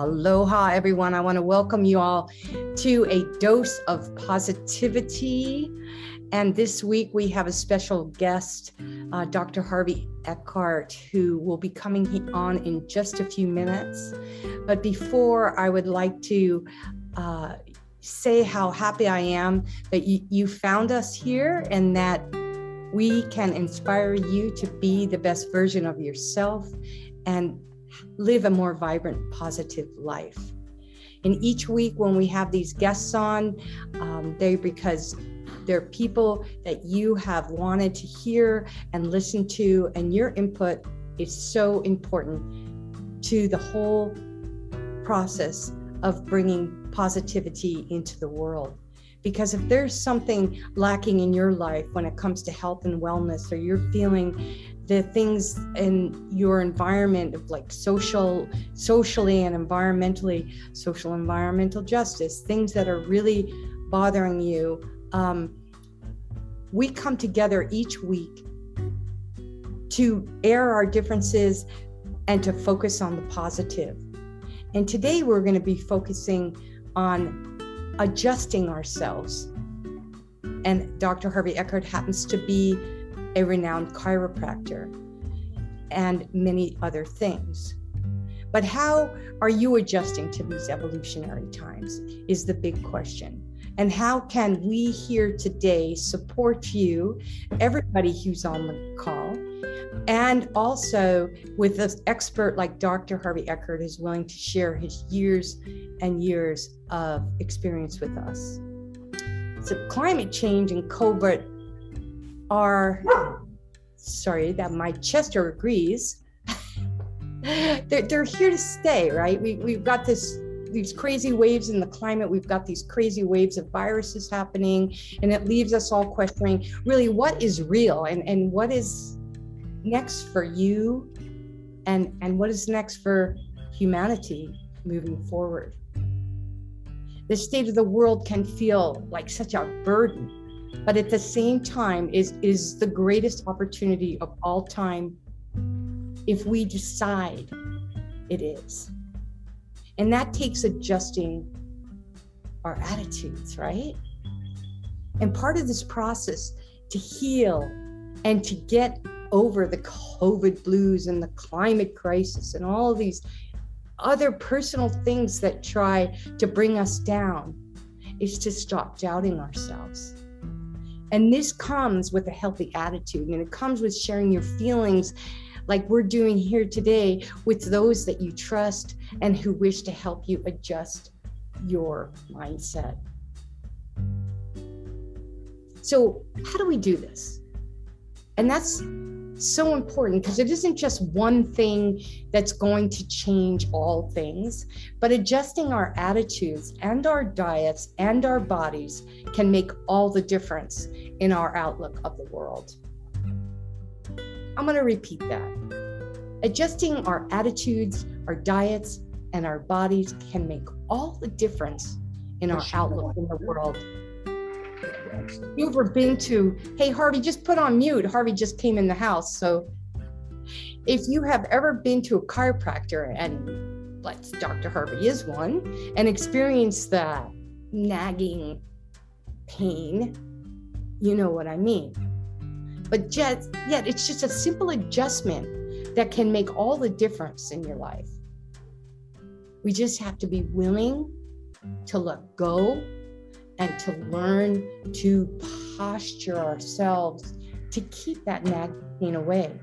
Aloha, everyone. I want to welcome you all to a dose of positivity. And this week we have a special guest, Dr. Harvey Eckhart, who will be coming on in just a few minutes. But before, I would like to say how happy I am that you found us here and that we can inspire you to be the best version of yourself and live a more vibrant, positive life. And each week when we have these guests on, because they're people that you have wanted to hear and listen to, and your input is so important to the whole process of bringing positivity into the world. Because if there's something lacking in your life when it comes to health and wellness, or you're feeling the things in your environment of like socially and environmentally, social environmental justice, things that are really bothering you, we come together each week to air our differences and to focus on the positive. And today we're going to be focusing on adjusting ourselves. And Dr. Harvey Eckhart happens to be a renowned chiropractor and many other things. But how are you adjusting to these evolutionary times is the big question. And how can we here today support you, everybody who's on the call, and also with an expert like Dr. Harvey Eckhart is willing to share his years and years of experience with us. So climate change and COVID are, sorry, that my Chester agrees. they're here to stay, right? We've got these crazy waves in the climate. We've got these crazy waves of viruses happening, and it leaves us all questioning really what is real and what is next for you and what is next for humanity moving forward. The state of the world can feel like such a burden, but at the same time is the greatest opportunity of all time if we decide it is. And that takes adjusting our attitudes, right? And part of this process to heal and to get over the COVID blues and the climate crisis and all of these other personal things that try to bring us down is to stop doubting ourselves. And this comes with a healthy attitude, and it comes with sharing your feelings like we're doing here today with those that you trust and who wish to help you adjust your mindset. So how do we do this? And that's so important because it isn't just one thing that's going to change all things, but adjusting our attitudes and our diets and our bodies can make all the difference in our outlook of the world. I'm going to repeat that. Adjusting our attitudes, our diets, and our bodies can make all the difference in our outlook in the world. You ever been to, hey, Harvey, just put on mute. Harvey just came in the house. So if you have ever been to a chiropractor, and let's Dr. Harvey is one, and experienced the nagging pain, you know what I mean. But yet it's just a simple adjustment that can make all the difference in your life. We just have to be willing to let go and to learn to posture ourselves to keep that nagging pain away.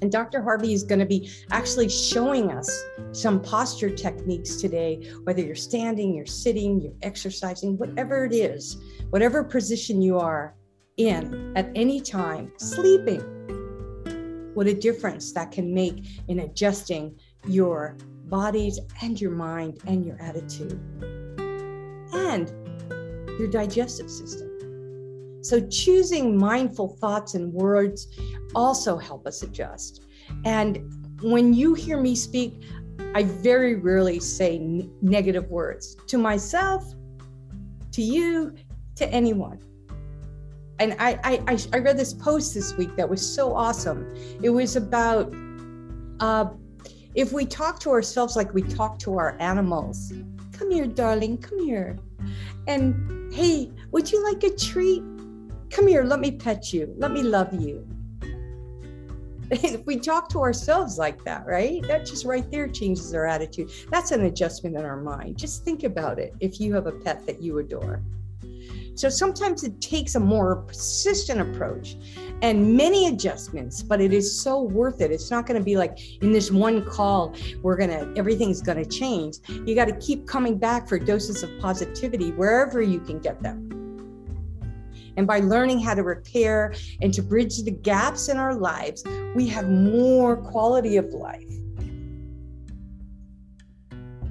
And Dr. Harvey is going to be actually showing us some posture techniques today, whether you're standing, you're sitting, you're exercising, whatever it is, whatever position you are in at any time, sleeping, what a difference that can make in adjusting your bodies and your mind and your attitude and your digestive system. So choosing mindful thoughts and words also help us adjust. And when you hear me speak, I very rarely say negative words to myself, to you, to anyone. And I read this post this week that was so awesome. It was about If we talk to ourselves like we talk to our animals, come here, darling, come here. And hey, would you like a treat? Come here, let me pet you. Let me love you. If we talk to ourselves like that, right? That just right there changes our attitude. That's an adjustment in our mind. Just think about it if you have a pet that you adore. So sometimes it takes a more persistent approach and many adjustments, but it is so worth it. It's not going to be like in this one call, everything's going to change. You got to keep coming back for doses of positivity wherever you can get them. And by learning how to repair and to bridge the gaps in our lives, we have more quality of life.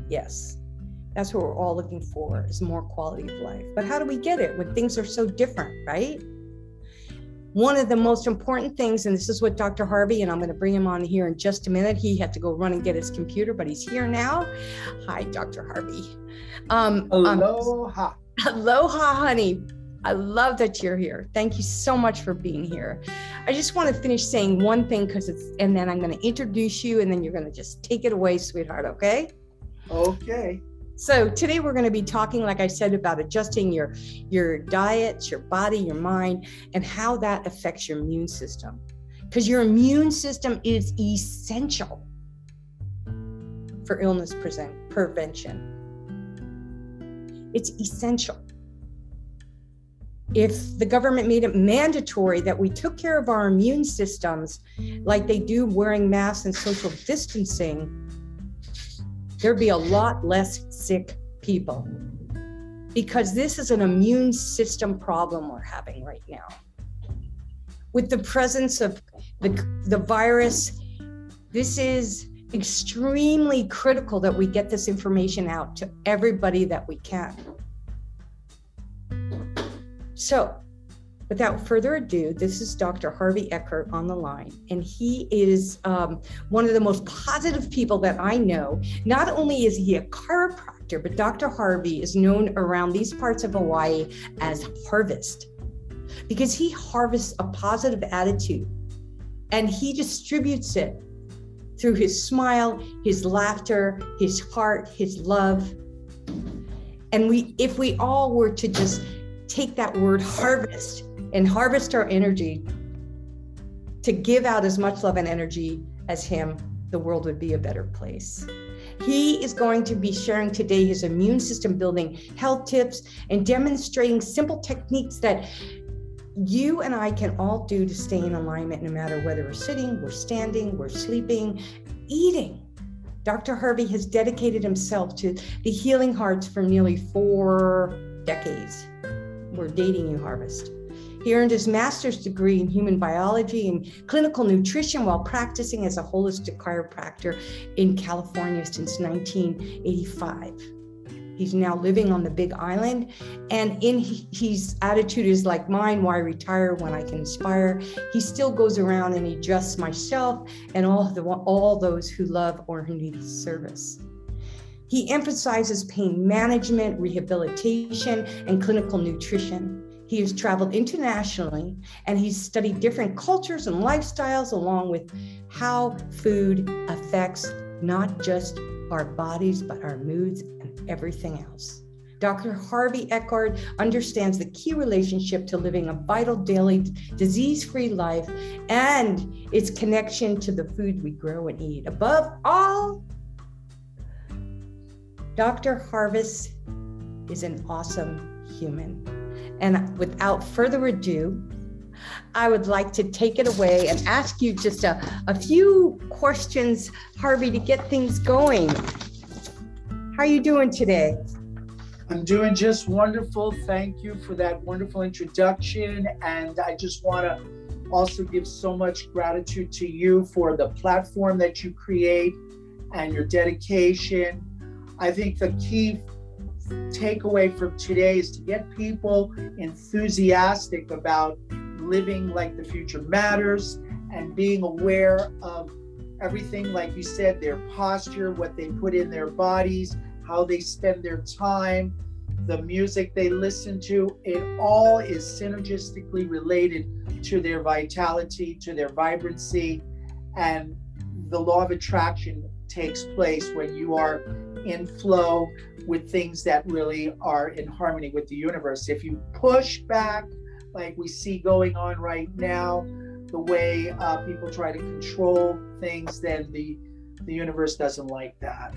Yes, that's what we're all looking for, is more quality of life. But how do we get it when things are so different, right? One of the most important things, and this is what Dr. Harvey, and I'm going to bring him on here in just a minute. He had to go run and get his computer, but he's here now. Hi, Dr. Harvey. Aloha. Aloha, honey. I love that you're here. Thank you so much for being here. I just want to finish saying one thing and then I'm going to introduce you and then you're going to just take it away, sweetheart. Okay? Okay. So today we're going to be talking, like I said, about adjusting your diet, your body, your mind, and how that affects your immune system. Because your immune system is essential for illness prevention. It's essential. If the government made it mandatory that we took care of our immune systems like they do wearing masks and social distancing, there'd be a lot less sick people, because this is an immune system problem we're having right now. With the presence of the virus, this is extremely critical that we get this information out to everybody that we can. So, without further ado, this is Dr. Harvey Eckhart on the line, and he is one of the most positive people that I know. Not only is he a chiropractor, but Dr. Harvey is known around these parts of Hawaii as Harvest, because he harvests a positive attitude, and he distributes it through his smile, his laughter, his heart, his love. And if we all were to just take that word harvest and harvest our energy to give out as much love and energy as him, the world would be a better place. He is going to be sharing today his immune system building health tips and demonstrating simple techniques that you and I can all do to stay in alignment, no matter whether we're sitting, we're standing, we're sleeping, eating. Dr. Harvey has dedicated himself to the healing hearts for nearly 4 decades. We're dating you, Harvest. He earned his master's degree in human biology and clinical nutrition while practicing as a holistic chiropractor in California since 1985. He's now living on the Big Island, and his attitude is like mine: why retire when I can inspire? He still goes around and he adjusts myself and all those who love or who need his service. He emphasizes pain management, rehabilitation, and clinical nutrition. He has traveled internationally, and he's studied different cultures and lifestyles, along with how food affects not just our bodies, but our moods and everything else. Dr. Harvey Eckhart understands the key relationship to living a vital, daily, disease-free life and its connection to the food we grow and eat. Above all, Dr. Harvest is an awesome human. And without further ado, I would like to take it away and ask you just a few questions, Harvey, to get things going. How are you doing today? I'm doing just wonderful. Thank you for that wonderful introduction. And I just want to also give so much gratitude to you for the platform that you create and your dedication. I think the key takeaway from today is to get people enthusiastic about living like the future matters and being aware of everything, like you said, their posture, what they put in their bodies, how they spend their time, the music they listen to. It all is synergistically related to their vitality, to their vibrancy, and the law of attraction takes place when you are in flow with things that really are in harmony with the universe. If you push back, like we see going on right now, the way people try to control things, then the universe doesn't like that.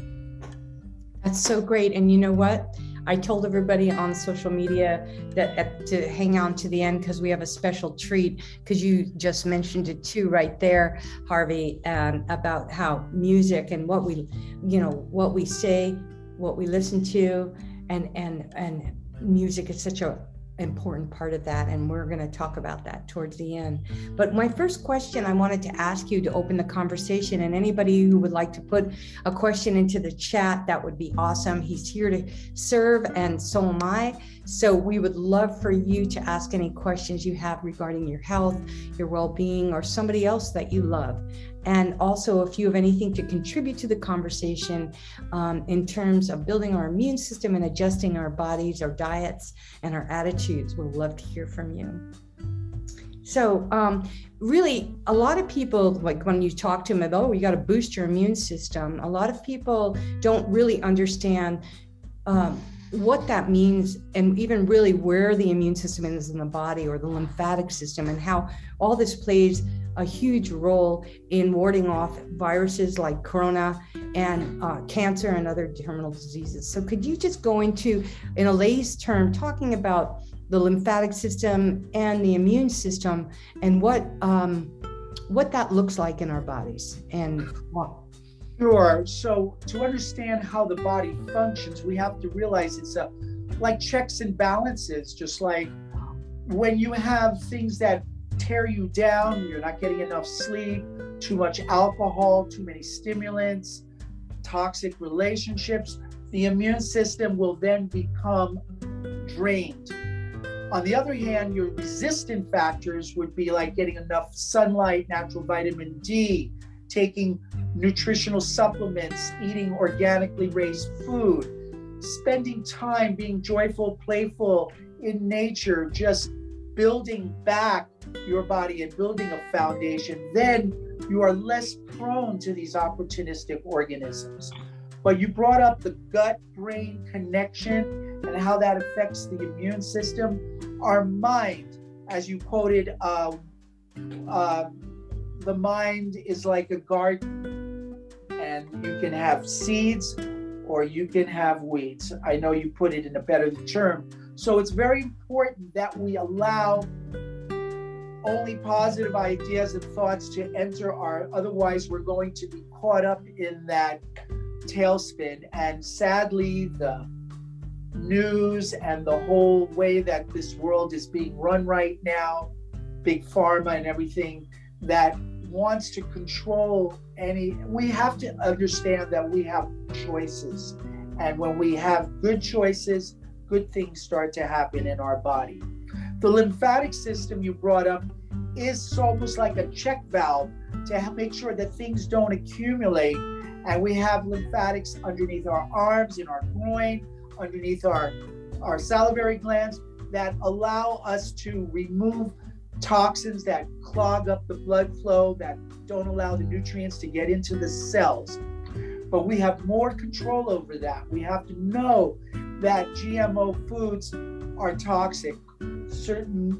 That's so great. And you know what? I told everybody on social media that to hang on to the end, because we have a special treat, because you just mentioned it too right there, Harvey, about how music and what we, what we say, what we listen to, and music is such a important part of that, and we're going to talk about that towards the end. But my first question I wanted to ask you to open the conversation, and anybody who would like to put a question into the chat, that would be awesome. He's here to serve, and so am I. So we would love for you to ask any questions you have regarding your health, your well-being, or somebody else that you love. And also, if you have anything to contribute to the conversation in terms of building our immune system and adjusting our bodies, our diets, and our attitudes, we'd love to hear from you. So really, a lot of people, like when you talk to them, you got to boost your immune system. A lot of people don't really understand what that means, and even really where the immune system is in the body, or the lymphatic system, and how all this plays a huge role in warding off viruses like corona and cancer and other terminal diseases. So could you just go into, in a lay's term, talking about the lymphatic system and the immune system, and what that looks like in our bodies, and what? Sure. So to understand how the body functions, we have to realize it's like checks and balances. Just like when you have things that tear you down, you're not getting enough sleep, too much alcohol, too many stimulants, toxic relationships, the immune system will then become drained. On the other hand, your resistant factors would be like getting enough sunlight, natural vitamin D, taking nutritional supplements, eating organically raised food, spending time being joyful, playful in nature, just building back your body and building a foundation. Then you are less prone to these opportunistic organisms. But you brought up the gut-brain connection and how that affects the immune system. Our mind, as you quoted, the mind is like a garden, and you can have seeds or you can have weeds. I know you put it in a better term. So it's very important that we allow only positive ideas and thoughts to enter otherwise we're going to be caught up in that tailspin. And sadly, the news and the whole way that this world is being run right now, big pharma and everything that wants to control we have to understand that we have choices. And when we have good choices, good things start to happen in our body. The lymphatic system you brought up is almost like a check valve to make sure that things don't accumulate. And we have lymphatics underneath our arms, in our groin, underneath our salivary glands that allow us to remove toxins that clog up the blood flow, that don't allow the nutrients to get into the cells. But we have more control over that. We have to know that GMO foods are toxic. Certain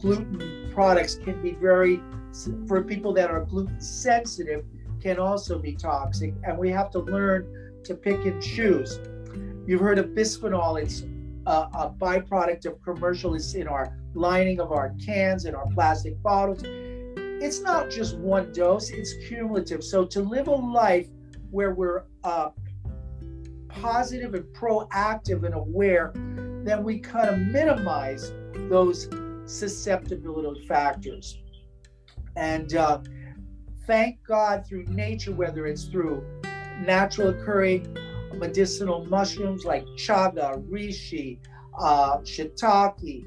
gluten products can be for people that are gluten sensitive, can also be toxic. And we have to learn to pick and choose. You've heard of bisphenol. It's a byproduct of commercial. It's in our lining of our cans and our plastic bottles. It's not just one dose, it's cumulative. So to live a life where we're positive and proactive and aware, then we kind of minimize those susceptibility factors. And thank God through nature, whether it's through natural occurring medicinal mushrooms like chaga, reishi, shiitake,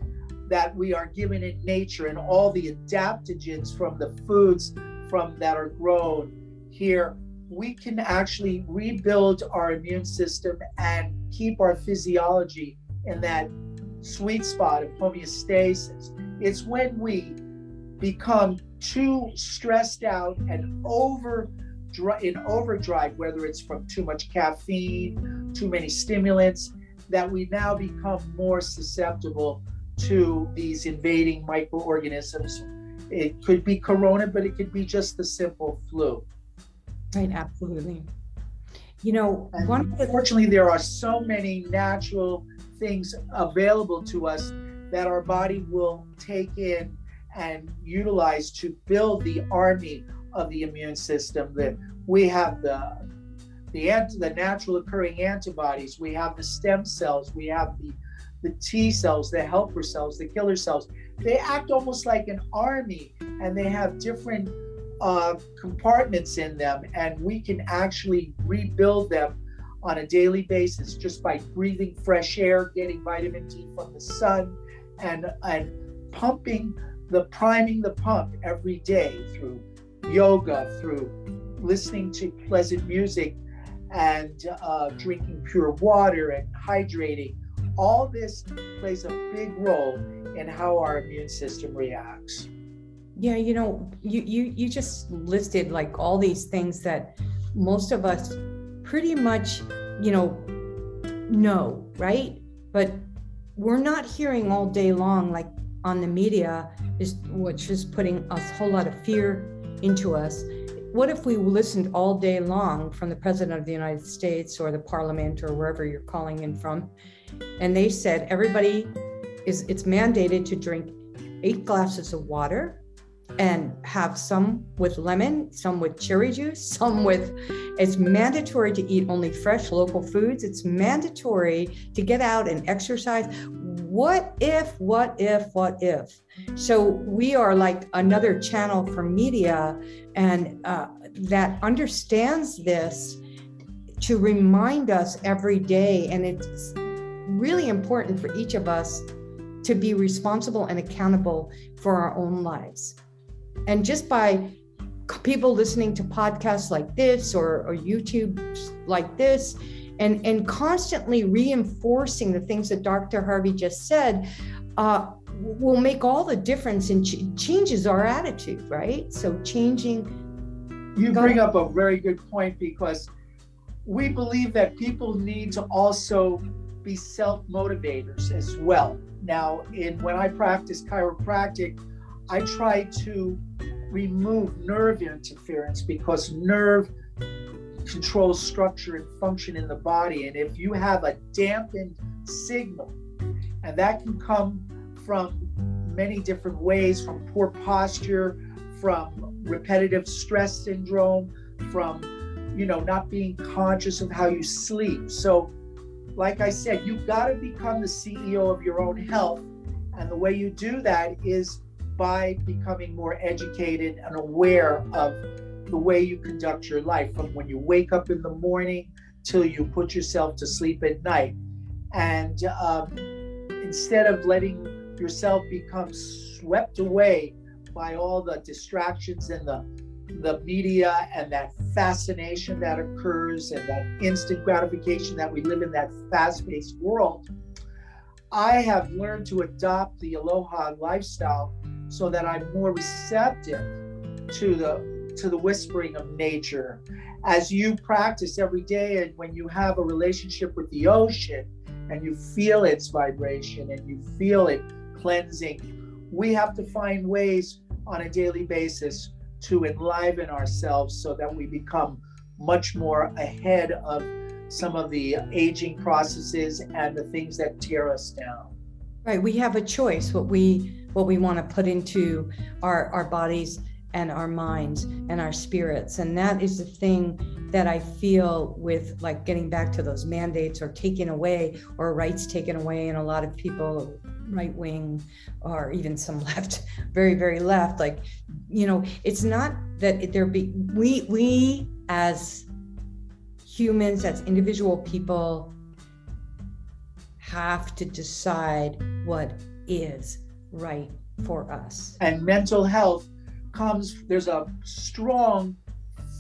that we are given in nature, and all the adaptogens from the foods that are grown here, we can actually rebuild our immune system and keep our physiology in that sweet spot of homeostasis. It's when we become too stressed out and over in overdrive, whether it's from too much caffeine, too many stimulants, that we now become more susceptible to these invading microorganisms. It could be corona, but it could be just the simple flu. Right, absolutely. You know, unfortunately, there are so many natural things available to us that our body will take in and utilize to build the army of the immune system. That we have the natural occurring antibodies, we have the stem cells, we have the T cells, the helper cells, the killer cells. They act almost like an army, and they have different compartments in them, and we can actually rebuild them on a daily basis just by breathing fresh air, getting vitamin D from the sun, and priming the pump every day through yoga, through listening to pleasant music, and drinking pure water and hydrating. All this plays a big role in how our immune system reacts. Yeah, you know, you just listed like all these things that most of us pretty much, you know, right? But we're not hearing all day long, like on the media, which is putting a whole lot of fear into us. What if we listened all day long from the President of the United States or the Parliament or wherever you're calling in from, and they said it's mandated to drink 8 glasses of water and have some with lemon, some with cherry juice, it's mandatory to eat only fresh local foods. It's mandatory to get out and exercise. What if? So we are like another channel for media, and that understands this to remind us every day. And it's really important for each of us to be responsible and accountable for our own lives. And just by people listening to podcasts like this or YouTube like this, and constantly reinforcing the things that Dr. Harvey just said, will make all the difference and changes our attitude, right? So changing. You bring up a very good point, because we believe that people need to also be self-motivators as well. Now, when I practice chiropractic, I try to remove nerve interference, because nerve controls structure and function in the body. And if you have a dampened signal, and that can come from many different ways, from poor posture, from repetitive stress syndrome, from not being conscious of how you sleep. So like I said, you've got to become the CEO of your own health. And the way you do that is by becoming more educated and aware of the way you conduct your life, from when you wake up in the morning till you put yourself to sleep at night. And instead of letting yourself become swept away by all the distractions and the media and that fascination that occurs and that instant gratification that we live in, that fast-paced world, I have learned to adopt the aloha lifestyle so that I'm more receptive to the whispering of nature. As you practice every day, and when you have a relationship with the ocean and you feel its vibration and you feel it cleansing, we have to find ways on a daily basis to enliven ourselves so that we become much more ahead of some of the aging processes and the things that tear us down. Right, we have a choice what we want to put into our bodies and our minds and our spirits. And that is the thing that I feel with, like, getting back to those mandates or taken away, or rights taken away, and a lot of people, right wing or even some left, very, very left, like, it's not that we as humans, as individual people, have to decide what is right for us. And mental health there's a strong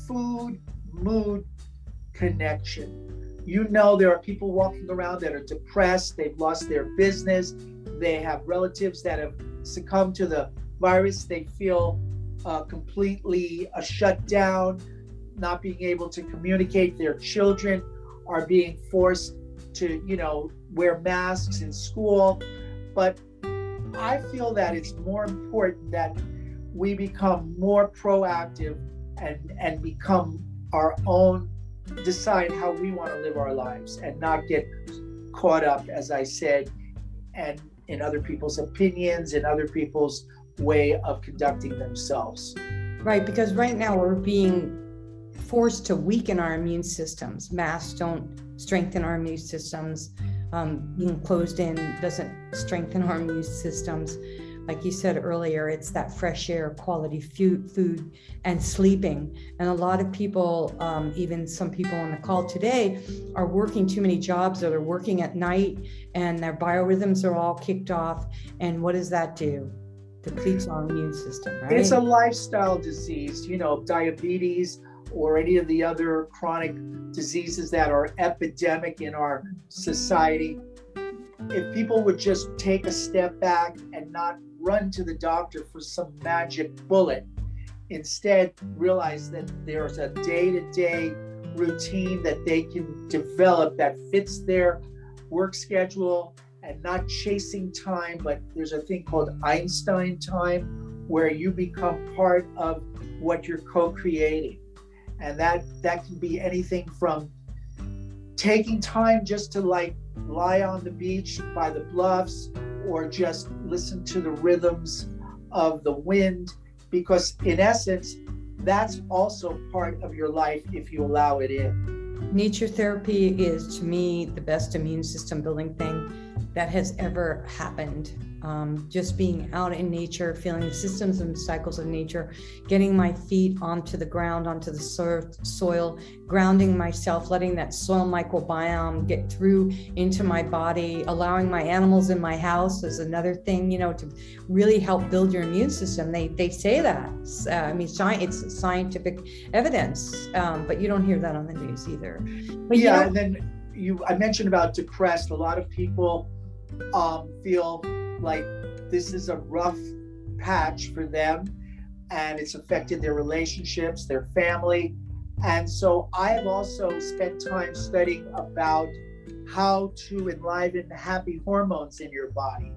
food-mood connection. There are people walking around that are depressed, they've lost their business, they have relatives that have succumbed to the virus, they feel completely shut down. not being able to communicate. Their children are being forced to, wear masks in school. But I feel that it's more important that we become more proactive and become our own, decide how we want to live our lives and not get caught up, as I said, and in other people's opinions and other people's way of conducting themselves. Right, because right now we're being forced to weaken our immune systems. Masks don't strengthen our immune systems. Being closed in doesn't strengthen our immune systems. Like you said earlier, it's that fresh air, quality food, and sleeping. And a lot of people, even some people on the call today, are working too many jobs, or they're working at night and their biorhythms are all kicked off. And what does that do? Depletes our immune system, right? It's a lifestyle disease, diabetes or any of the other chronic diseases that are epidemic in our society. If people would just take a step back and not run to the doctor for some magic bullet, instead realize that there's a day-to-day routine that they can develop that fits their work schedule, and not chasing time, but there's a thing called Einstein time, where you become part of what you're co-creating. And that can be anything from taking time just to lie on the beach by the bluffs, or just listen to the rhythms of the wind, because in essence, that's also part of your life if you allow it in. Nature therapy is, to me, the best immune system building thing that has ever happened. Just being out in nature, feeling the systems and cycles of nature, getting my feet onto the ground, onto the soil, grounding myself, letting that soil microbiome get through into my body, allowing my animals in my house is another thing, to really help build your immune system. They say that. It's scientific evidence, but you don't hear that on the news either. But and then I mentioned about depressed. A lot of people feel like this is a rough patch for them, and it's affected their relationships, their family. And so I have also spent time studying about how to enliven happy hormones in your body.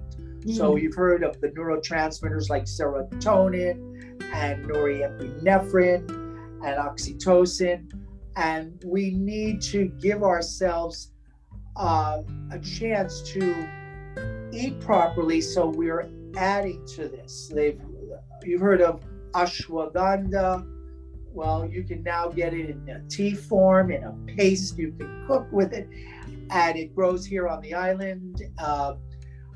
So you've heard of the neurotransmitters like serotonin and norepinephrine and oxytocin, and we need to give ourselves a chance to eat properly, so we're adding to this. You've heard of ashwagandha. Well, you can now get it in a tea form, in a paste. You can cook with it, and it grows here on the island.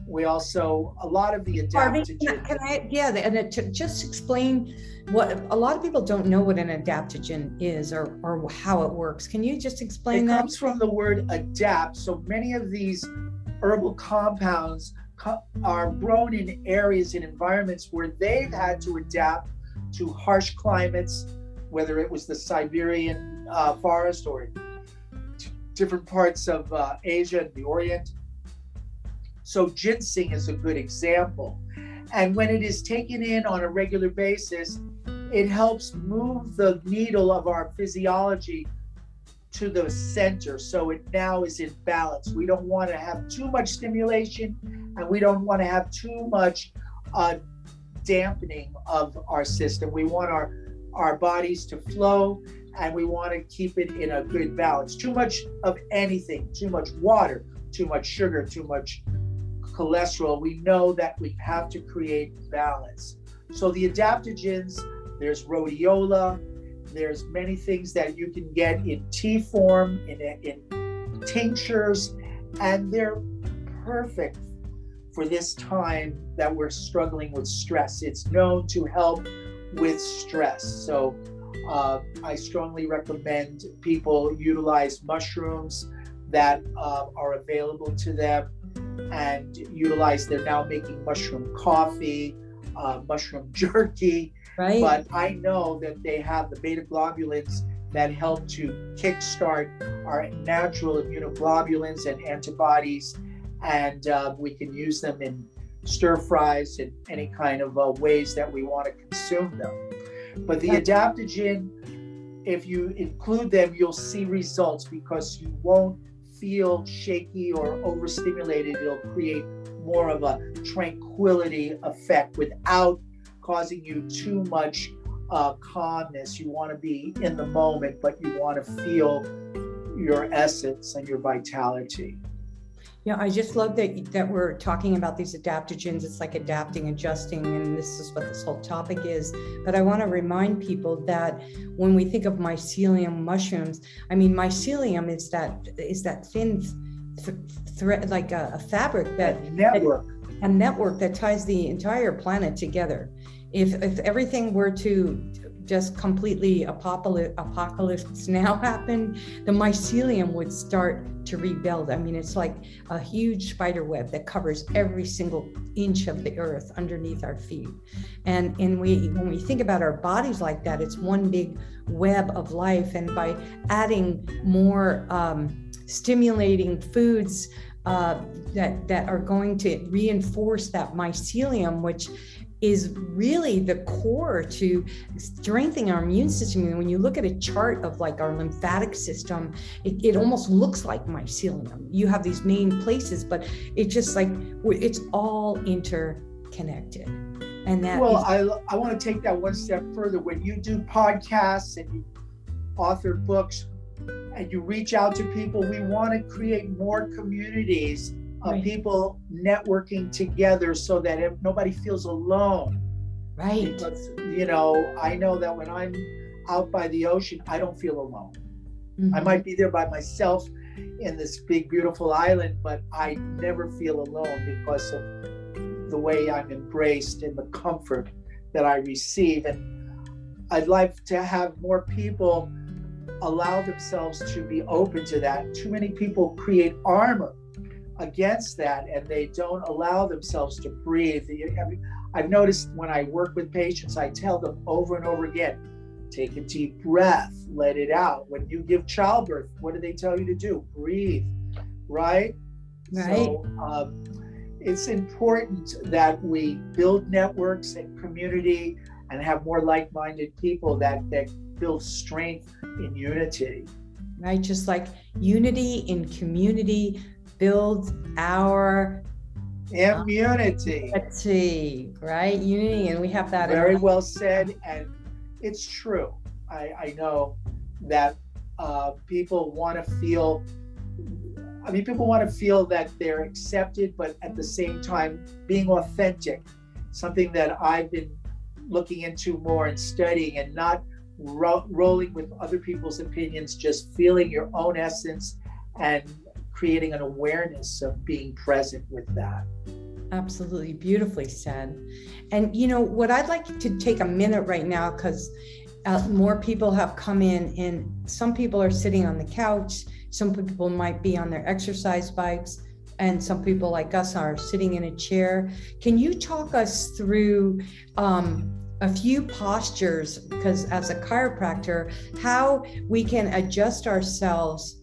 We also, a lot of the adaptogen. Just explain what a lot of people don't know what an adaptogen is, or how it works. Can you just explain that? It comes from the word adapt. So many of these herbal compounds are grown in areas and environments where they've had to adapt to harsh climates, whether it was the Siberian forest or different parts of Asia and the Orient. So ginseng is a good example. And when it is taken in on a regular basis, it helps move the needle of our physiology to the center, so it now is in balance. We don't want to have too much stimulation, and we don't want to have too much dampening of our system. We want our bodies to flow, and we want to keep it in a good balance. Too much of anything, too much water, too much sugar, too much cholesterol, we know that we have to create balance. So the adaptogens, there's rhodiola, there's many things that you can get in tea form, in tinctures, and they're perfect for this time that we're struggling with stress. It's known to help with stress. So I strongly recommend people utilize mushrooms that are available to them, and they're now making mushroom coffee, mushroom jerky. Right. But I know that they have the beta globulins that help to kickstart our natural immunoglobulins and antibodies, and we can use them in stir fries and any kind of ways that we want to consume them. But the adaptogen if you include them, you'll see results because you won't feel shaky or overstimulated. It'll create more of a tranquility effect without causing you too much calmness. You want to be in the moment, but you want to feel your essence and your vitality. Yeah, I just love that we're talking about these adaptogens. It's like adapting, adjusting, and this is what this whole topic is. But I want to remind people that when we think of mycelium mushrooms, I mean, mycelium is that thin thread, like a fabric a network that ties the entire planet together. If everything were to just completely apocalypse now happen, the mycelium would start to rebuild. I mean, it's like a huge spider web that covers every single inch of the earth underneath our feet. And when we think about our bodies like that, it's one big web of life. And by adding more stimulating foods that are going to reinforce that mycelium, which is really the core to strengthening our immune system. And when you look at a chart of like our lymphatic system, it almost looks like mycelium. You have these main places, but it's just like, it's all interconnected. And that I want to take that one step further. When you do podcasts and you author books and you reach out to people, we want to create more communities of people networking together so that nobody feels alone. Right. Because, you know, I know that when I'm out by the ocean, I don't feel alone. Mm-hmm. I might be there by myself in this big, beautiful island, but I never feel alone because of the way I'm embraced and the comfort that I receive. And I'd like to have more people allow themselves to be open to that. Too many people create armor against that, and they don't allow themselves to breathe. I've noticed when I work with patients, I tell them over and over again, take a deep breath, let it out. When you give childbirth, what do they tell you to do? Breathe, right? So it's important that we build networks and community and have more like-minded people that build strength in unity. Right, just like unity in community builds our immunity. Right? Unity, and we have that. Very well said, and it's true. I know that people want to feel that they're accepted, but at the same time being authentic, something that I've been looking into more and studying, and not rolling with other people's opinions, just feeling your own essence and creating an awareness of being present with that. Absolutely, beautifully said. And you know what, I'd like to take a minute right now, because more people have come in, and some people are sitting on the couch, some people might be on their exercise bikes, and some people like us are sitting in a chair. Can you talk us through a few postures, because as a chiropractor, how we can adjust ourselves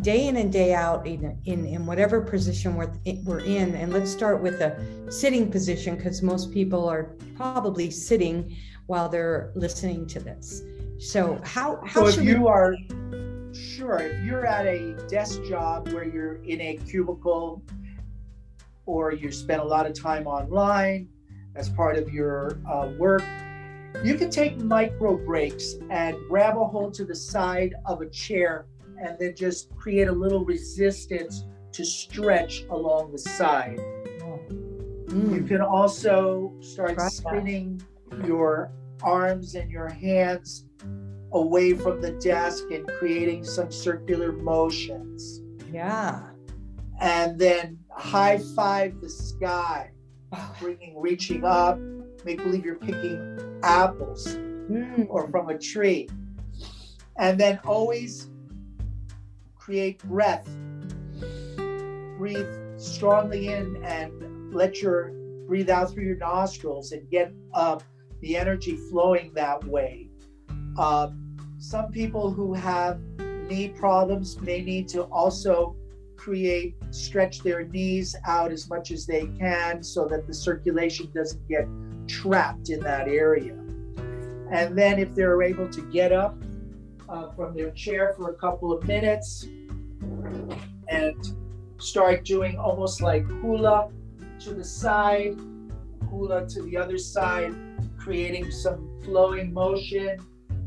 day in and day out in whatever position we're in? And let's start with a sitting position, because most people are probably sitting while they're listening to this. So if you're at a desk job where you're in a cubicle, or you spend a lot of time online as part of your work, you can take micro breaks and grab a hold to the side of a chair and then just create a little resistance to stretch along the side. You can also start spinning your arms and your hands away from the desk and creating some circular motions. Yeah. And then high five the sky, reaching up, make believe you're picking apples or from a tree. And then always create breath. Breathe strongly in and let your breathe out through your nostrils and get the energy flowing that way. Some people who have knee problems may need to also stretch their knees out as much as they can so that the circulation doesn't get trapped in that area. And then if they're able to get up from their chair for a couple of minutes and start doing almost like hula to the side, hula to the other side, creating some flowing motion,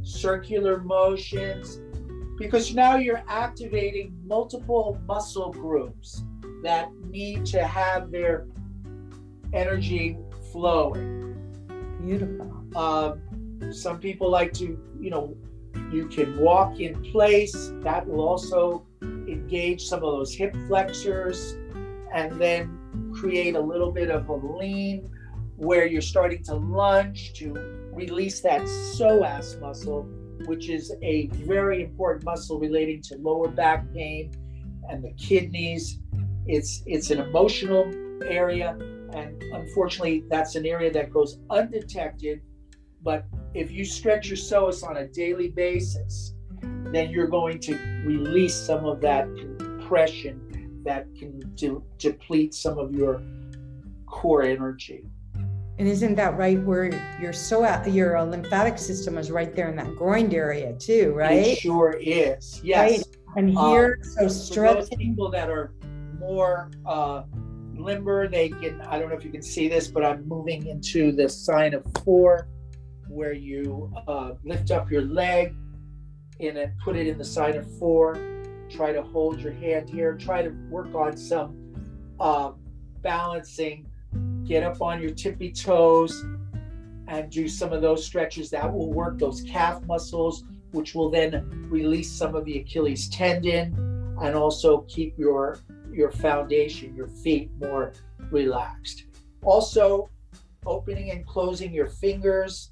circular motions, because now you're activating multiple muscle groups that need to have their energy flowing. Beautiful. Some people like to, you can walk in place. That will also engage some of those hip flexors, and then create a little bit of a lean where you're starting to lunge to release that psoas muscle, which is a very important muscle relating to lower back pain and the kidneys. It's an emotional area, and unfortunately that's an area that goes undetected. But if you stretch your psoas on a daily basis, then you're going to release some of that compression that can deplete some of your core energy. And isn't that right where your lymphatic system is right there in that groin area too, right? It sure is, yes. Right. And here, so stretching. For those people that are more limber, they can, I don't know if you can see this, but I'm moving into the sign of 4, where you lift up your leg and then put it in the sign of 4. Try to hold your hand here. Try to work on some balancing. Get up on your tippy toes and do some of those stretches. That will work those calf muscles, which will then release some of the Achilles tendon and also keep your foundation, your feet more relaxed. Also, opening and closing your fingers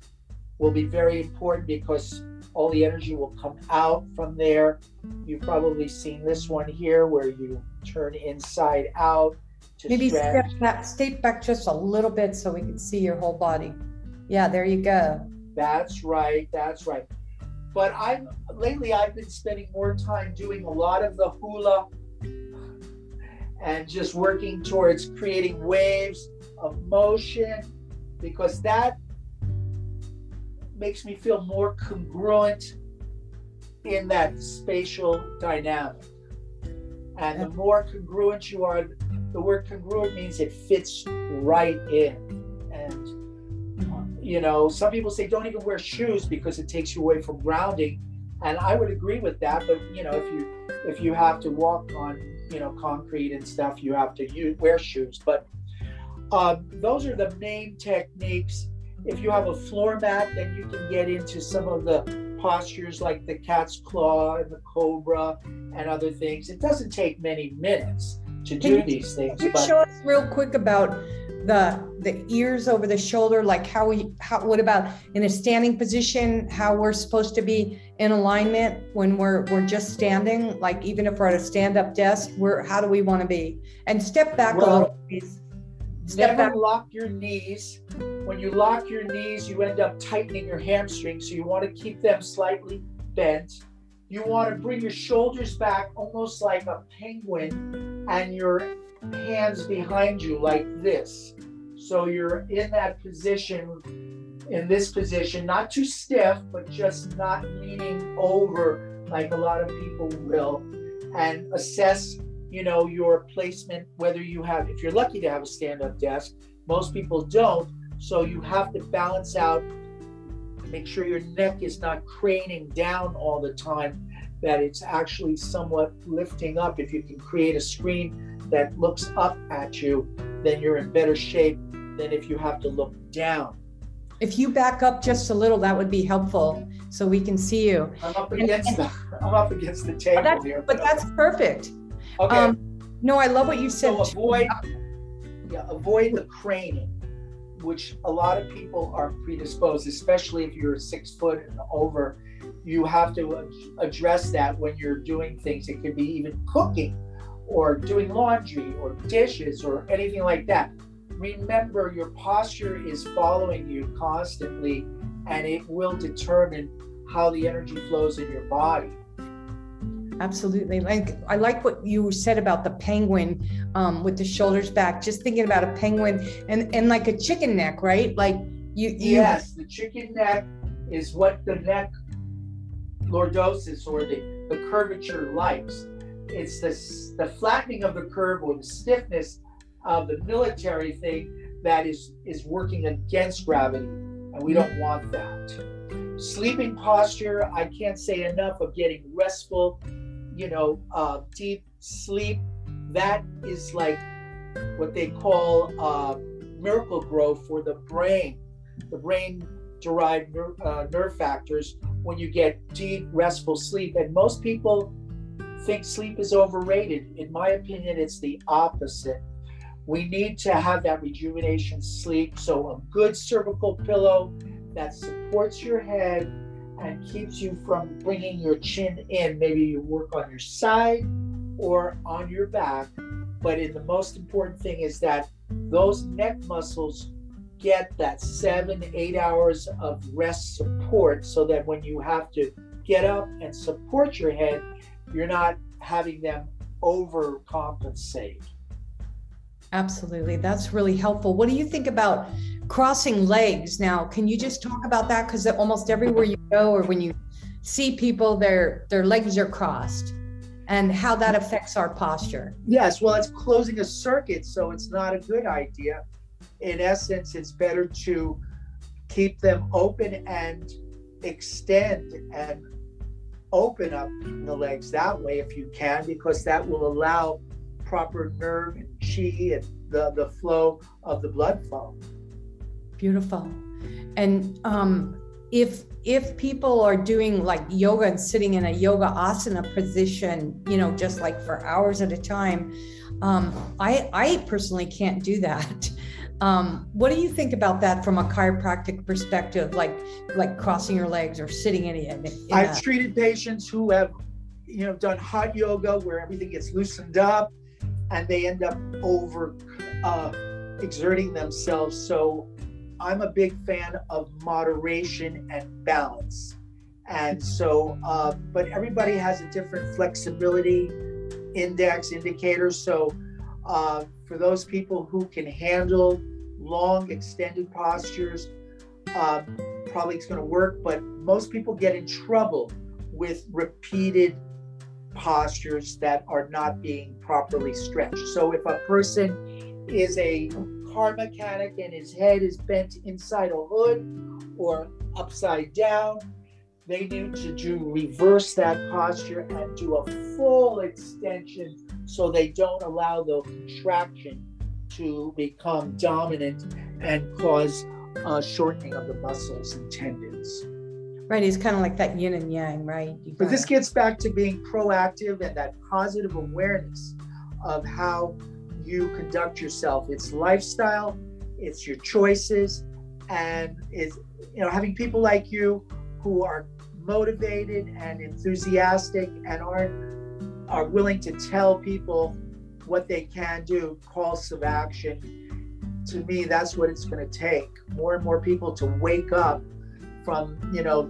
will be very important because all the energy will come out from there. You've probably seen this one here where you turn inside out to maybe stretch. step back just a little bit so we can see your whole body. Yeah, there you go. That's right. But lately I've been spending more time doing a lot of the hula and just working towards creating waves of motion, because that makes me feel more congruent in that spatial dynamic. And the more congruent you are, the word congruent means it fits right in. And some people say don't even wear shoes because it takes you away from grounding, and I would agree with that. But if you have to walk on concrete and stuff, you have to wear shoes. But those are the main techniques. If you have a floor mat, then you can get into some of the postures like the cat's claw and the cobra and other things. It doesn't take many minutes to do these things. Can you show us real quick about the ears over the shoulder, like what about in a standing position, how we're supposed to be in alignment when we're just standing, like even if we're at a stand-up desk, how do we want to be? And step back a little, please. Never lock your knees. When you lock your knees, you end up tightening your hamstrings, so you want to keep them slightly bent. You want to bring your shoulders back almost like a penguin and your hands behind you like this. So you're in that position, in this position, not too stiff, but just not leaning over like a lot of people will. And assess, your placement, whether if you're lucky to have a stand-up desk. Most people don't. So you have to balance out, make sure your neck is not craning down all the time, that it's actually somewhat lifting up. If you can create a screen that looks up at you, then you're in better shape than if you have to look down. If you back up just a little, that would be helpful so we can see you. I'm up against the table here. But that's perfect. Okay. No, I love what you said. So avoid the craning, which a lot of people are predisposed, especially if you're 6 foot and over. You have to address that when you're doing things. It could be even cooking or doing laundry or dishes or anything like that. Remember, your posture is following you constantly, and it will determine how the energy flows in your body. Absolutely. I like what you said about the penguin with the shoulders back. Just thinking about a penguin and like a chicken neck, right? Like you. Yes, the chicken neck is what the neck lordosis, or the curvature lights. It's the flattening of the curve or the stiffness of the military thing that is working against gravity, and we don't want that. Sleeping posture, I can't say enough of getting restful, deep sleep. That is like what they call miracle growth for the brain derived nerve factors when you get deep restful sleep. And most people think sleep is overrated. In my opinion, it's the opposite. We need to have that rejuvenation sleep. So a good cervical pillow that supports your head and keeps you from bringing your chin in. Maybe you work on your side or on your back. But the most important thing is that those neck muscles get that 7-8 hours of rest support, so that when you have to get up and support your head, you're not having them overcompensate. Absolutely. That's really helpful. What do you think about crossing legs? Now, can you just talk about that? Because almost everywhere you go, or when you see people, their legs are crossed, and how that affects our posture. Yes, well, it's closing a circuit, so it's not a good idea. In essence, it's better to keep them open and extend and open up the legs that way if you can, because that will allow proper nerve and chi and the flow of the blood flow. Beautiful. And if people are doing like yoga and sitting in a yoga asana position, just like for hours at a time, I personally can't do that. What do you think about that from a chiropractic perspective, like crossing your legs or sitting in I've treated patients who have, done hot yoga where everything gets loosened up and they end up over exerting themselves. So I'm a big fan of moderation and balance. And so, but everybody has a different flexibility indicator. So for those people who can handle long extended postures, probably it's going to work. But most people get in trouble with repeated postures that are not being properly stretched. So if a person is a car mechanic and his head is bent inside a hood or upside down, they need to reverse that posture and do a full extension, so they don't allow the contraction to become dominant and cause shortening of the muscles and tendons. Right, it's kind of like that yin and yang, right? But this gets back to being proactive and that positive awareness of how you conduct yourself. It's lifestyle, it's your choices, and it's having people like you who are motivated and enthusiastic and are willing to tell people what they can do, calls of action. To me, that's what it's going to take. More and more people to wake up from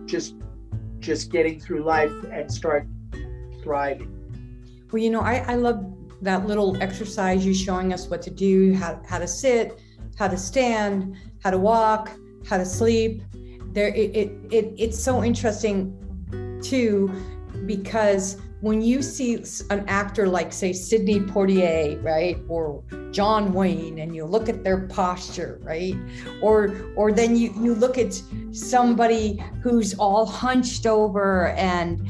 just getting through life and start thriving. Well, I love that little exercise you showing us what to do, how to sit, how to stand, how to walk, how to sleep. It's so interesting too, because when you see an actor like, say, Sidney Poitier, right, or John Wayne, and you look at their posture, right, or then you look at somebody who's all hunched over and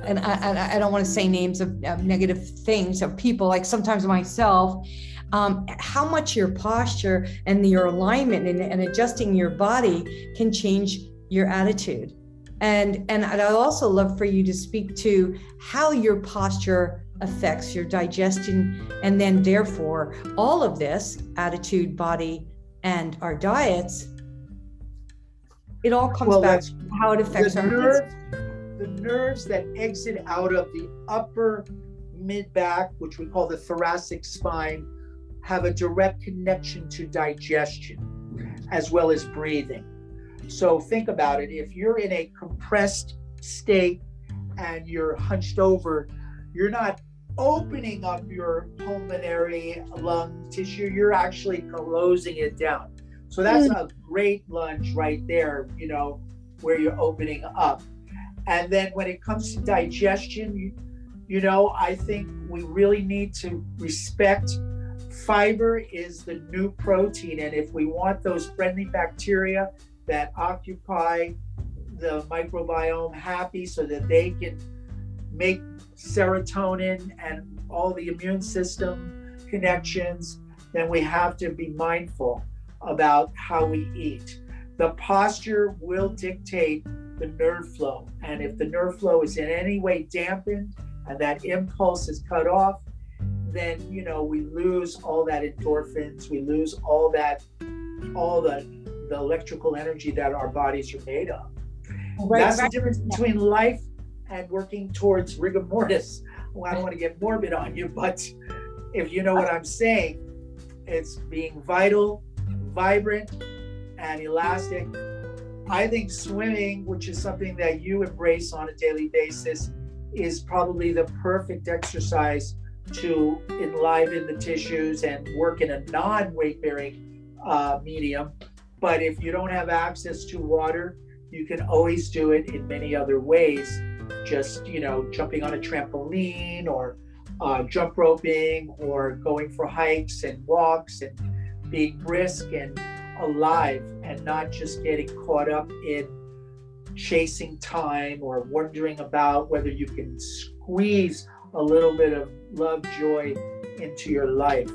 and I don't want to say names of negative things of people, like sometimes myself, how much your posture and your alignment and adjusting your body can change your attitude. And I'd also love for you to speak to how your posture affects your digestion, and then therefore all of this, attitude, body, and our diets, it all comes back to how it affects our nerves. The nerves that exit out of the upper mid-back, which we call the thoracic spine, have a direct connection to digestion as well as breathing. So think about it. If you're in a compressed state and you're hunched over, you're not opening up your pulmonary lung tissue, you're actually closing it down. So that's a great lunge right there, where you're opening up. And then when it comes to digestion, you know, I think we really need to respect fiber is the new protein. And if we want those friendly bacteria that occupy the microbiome happy so that they can make serotonin and all the immune system connections, then we have to be mindful about how we eat. The posture will dictate the nerve flow. And if the nerve flow is in any way dampened and that impulse is cut off, then, you know, we lose all that endorphins, we lose all the electrical energy that our bodies are made of. Right, that's the difference between life and working towards rigor mortis. Well, I don't want to get morbid on you, but if you know what I'm saying, it's being vital, vibrant, and elastic. I think swimming, which is something that you embrace on a daily basis, is probably the perfect exercise to enliven the tissues and work in a non-weight-bearing medium. But if you don't have access to water, you can always do it in many other ways. Just, you know, jumping on a trampoline or jump roping or going for hikes and walks and being brisk and alive and not just getting caught up in chasing time or wondering about whether you can squeeze a little bit of love, joy into your life.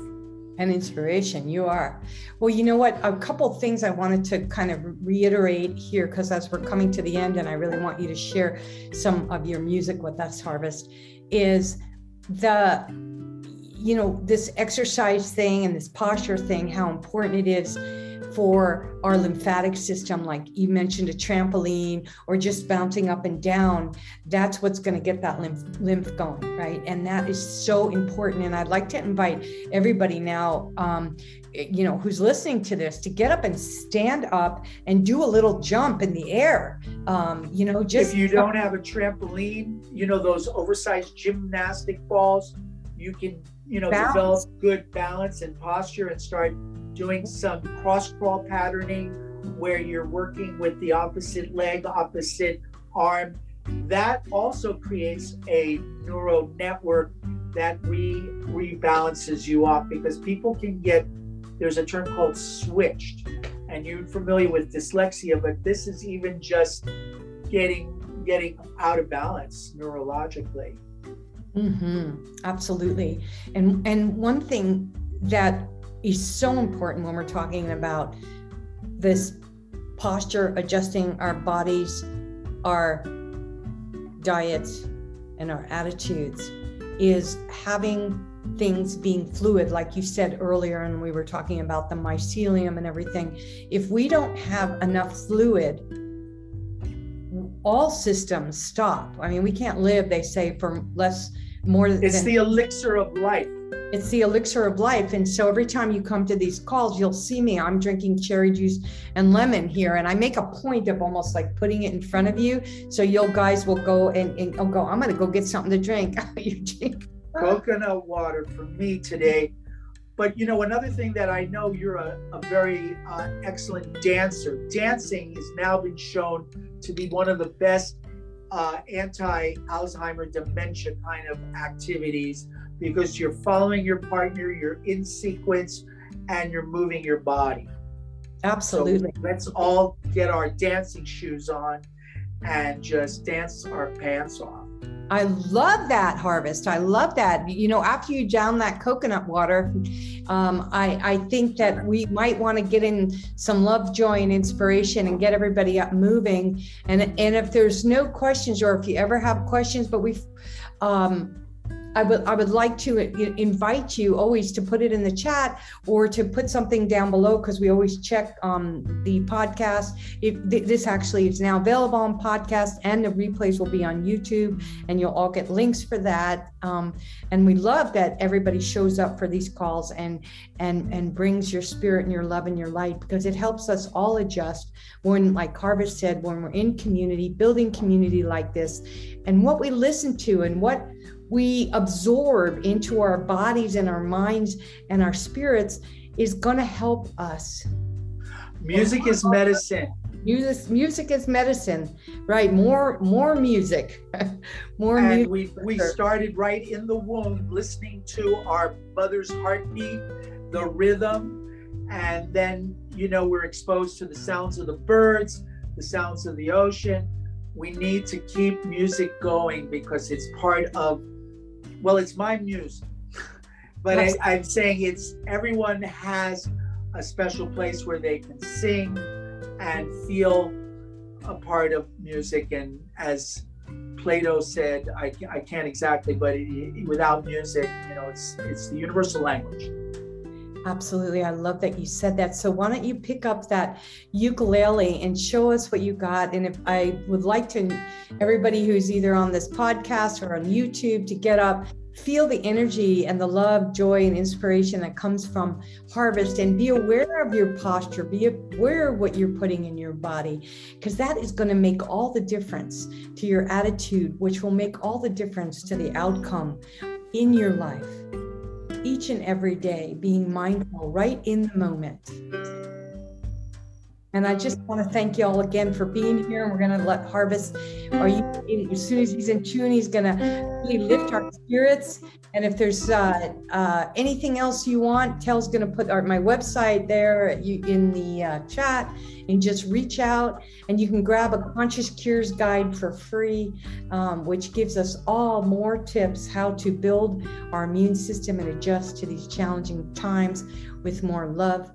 And inspiration, you are. Well, you know what? A couple things I wanted to kind of reiterate here, because as we're coming to the end, and I really want you to share some of your music with us, Harvest, is the, you know, this exercise thing and this posture thing, how important it is for our lymphatic system. Like you mentioned, a trampoline or just bouncing up and down, that's what's going to get that lymph going, right? And that is so important. And I'd like to invite everybody now, you know, who's listening to this, to get up and stand up and do a little jump in the air. You know, just if you don't have a trampoline, you know, those oversized gymnastic balls, you can, you know, develop good balance and posture and start doing some cross crawl patterning where you're working with the opposite leg, opposite arm. That also creates a neural network that rebalances you off, because people can get, there's a term called switched, and you're familiar with dyslexia, but this is even just getting out of balance neurologically. Absolutely. And one thing that is so important when we're talking about this posture, adjusting our bodies, our diets, and our attitudes, is having things being fluid, like you said earlier, and we were talking about the mycelium and everything. If we don't have enough fluid, all systems stop. I mean, we can't live, they say, for more than... It's the elixir of life. It's the elixir of life. And so every time you come to these calls, you'll see me, I'm drinking cherry juice and lemon here. And I make a point of almost like putting it in front of you. So you guys will go and I'll go, I'm going to go get something to drink. You drink coconut water for me today. But, you know, another thing that I know, you're a very excellent dancer. Dancing has now been shown to be one of the best anti-Alzheimer dementia kind of activities, because you're following your partner, you're in sequence, and you're moving your body. Absolutely. So let's all get our dancing shoes on and just dance our pants off. I love that, Harvest. I love that. You know, after you down that coconut water, I think that we might want to get in some love, joy, and inspiration and get everybody up moving. And if there's no questions, or if you ever have questions, but I would like to invite you always to put it in the chat or to put something down below, because we always check the podcast. This actually is now available on podcast, and the replays will be on YouTube, and you'll all get links for that. And we love that everybody shows up for these calls and brings your spirit and your love and your light, because it helps us all adjust when, like Harvest said, when we're in community, building community like this, and what we listen to and what we absorb into our bodies and our minds and our spirits is going to help us. Music is medicine. Music is medicine, right? More music, more and music. we started right in the womb, listening to our mother's heartbeat, the rhythm, and then we're exposed to the sounds of the birds, the sounds of the ocean. We need to keep music going because it's part of, well, it's my music, but I'm saying everyone has a special place where they can sing and feel a part of music. And as Plato said, I can't exactly, but without music, it's the universal language. Absolutely. I love that you said that. So why don't you pick up that ukulele and show us what you got? And if I would like to, everybody who's either on this podcast or on YouTube, to get up, feel the energy and the love, joy, and inspiration that comes from Harvest, and be aware of your posture, be aware of what you're putting in your body, because that is going to make all the difference to your attitude, which will make all the difference to the outcome in your life. Each and every day, being mindful right in the moment. And I just want to thank you all again for being here. And we're going to let Harvest, as soon as he's in tune, he's going to really lift our spirits. And if there's anything else you want, Tel's going to put my website there in the chat, and just reach out, and you can grab a Conscious Cures guide for free, which gives us all more tips how to build our immune system and adjust to these challenging times with more love,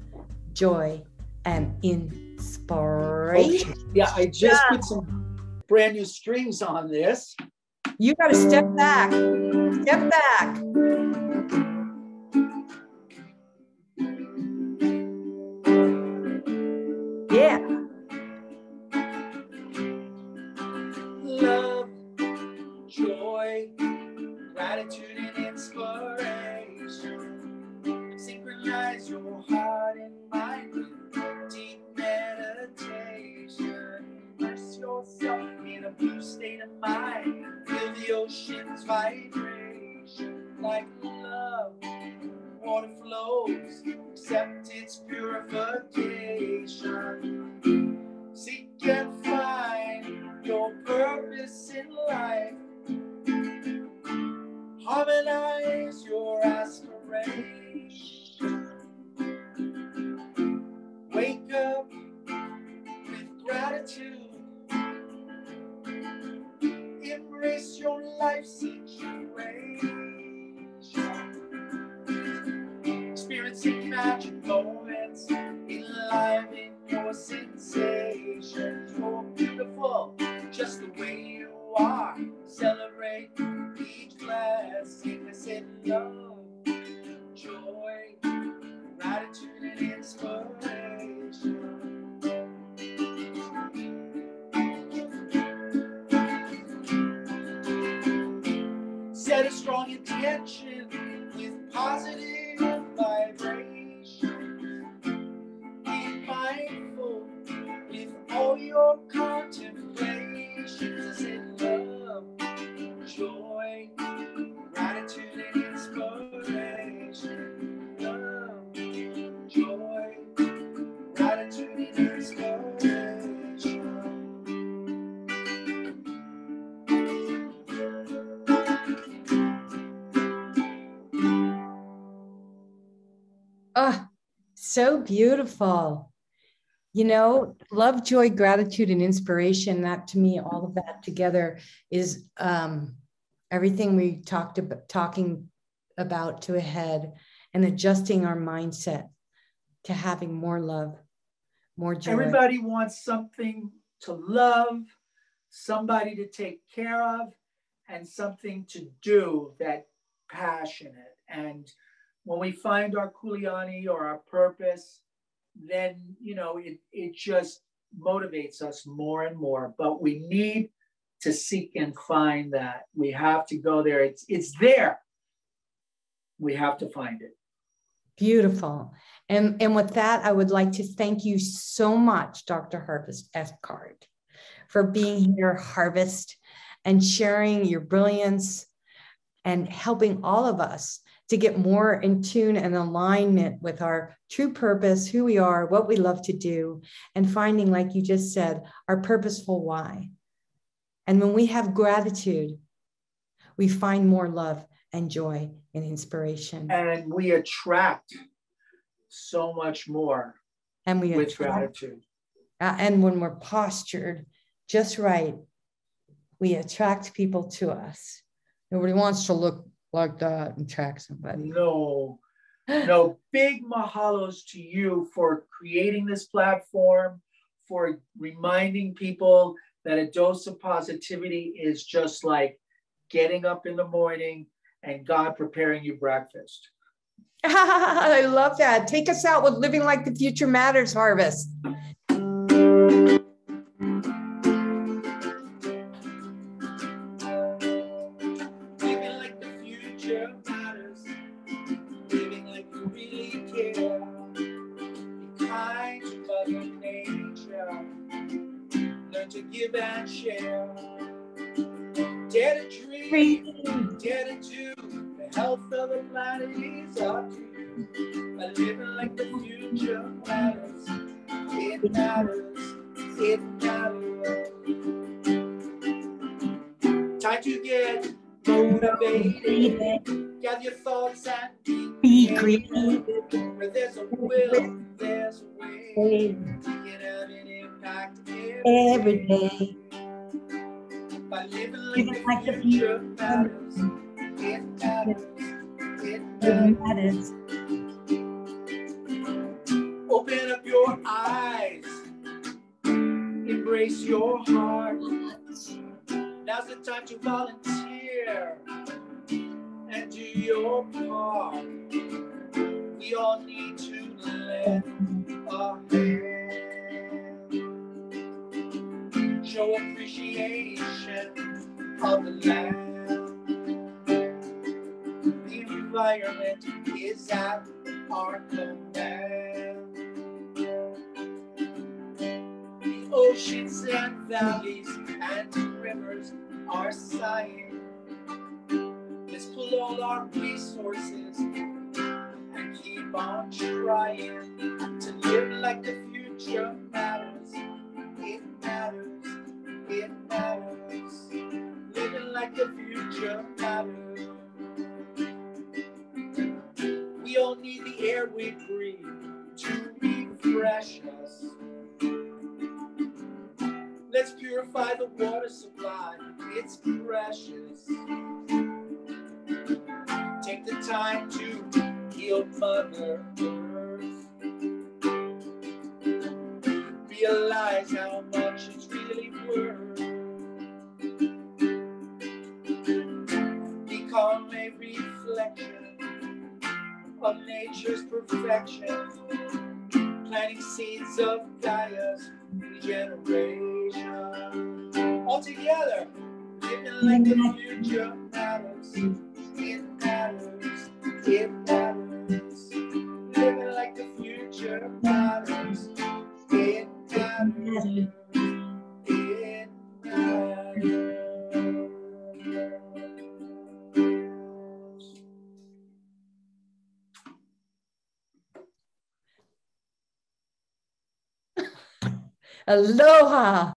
joy, and inspiration. Yeah, I just put some brand new strings on this. You got to step back. Step back. Yeah. Love, joy, gratitude, and inspiration. Synchronize your heart and mind with deep meditation. Immerse yourself in a blue state of mind. Feel the ocean's vibration. Like love, water flows. Accept its purification. Seek and find your purpose in life. Harmonize your aspiration. Wake up with gratitude. Embrace your life situation. Experiencing magic moments. Enliven your sensations. You're beautiful just the way you are. Celebrate each blessing. I said love, joy, gratitude, and inspiration. Set a strong intention with positive vibrations. Be mindful with all your contemplations. I said love, joy, gratitude, and inspiration. Love, joy, gratitude, and inspiration. Oh, so beautiful. Love, joy, gratitude, and inspiration. That, to me, all of that together is everything we talking about to a head, and adjusting our mindset to having more love, more joy. Everybody wants something to love, somebody to take care of, and something to do that's passionate. And when we find our kuleana or our purpose, then, it just motivates us more and more. But we need to seek and find that. We have to go there. It's there. We have to find it. Beautiful. And with that, I would like to thank you so much, Dr. Harvey Eckhart, for being here, Harvest, and sharing your brilliance and helping all of us to get more in tune and alignment with our true purpose, who we are, what we love to do, and finding, like you just said, our purposeful why. And when we have gratitude, we find more love and joy and inspiration. And we attract so much more with gratitude. And when we're postured just right, we attract people to us. Nobody wants to look like that and attract somebody. No, big mahalos to you for creating this platform, for reminding people that a dose of positivity is just like getting up in the morning and God preparing you breakfast. I love that. Take us out with Living Like the Future Matters, Harvest. To give and share, dare to dream, dare to do. The health of the planet is up to you. By living like the future matters, it matters, it matters. Time to get motivated, gather your thoughts and be creative. Where there's a will, there's a way. You can have an impact every day. By living like the future matters, it matters, it matters. Open up your eyes, embrace your heart. Now's the time to volunteer and do your part. We all need to lend a hand. Show appreciation of the land. The environment is at our command. The oceans and valleys and rivers are sighing. Let's pull all our resources and keep on trying to live like the future matters. It matters, it matters. Living like the future matters. We all need the air we breathe to refresh us. Let's purify the water supply, it's precious. Take the time to heal Mother Earth. Realize how much it's really worth. Become a reflection of nature's perfection, planting seeds of Gaia's regeneration. All together, living like the future matters. It matters, it matters. Living like the future matters. It matters, it matters. Aloha.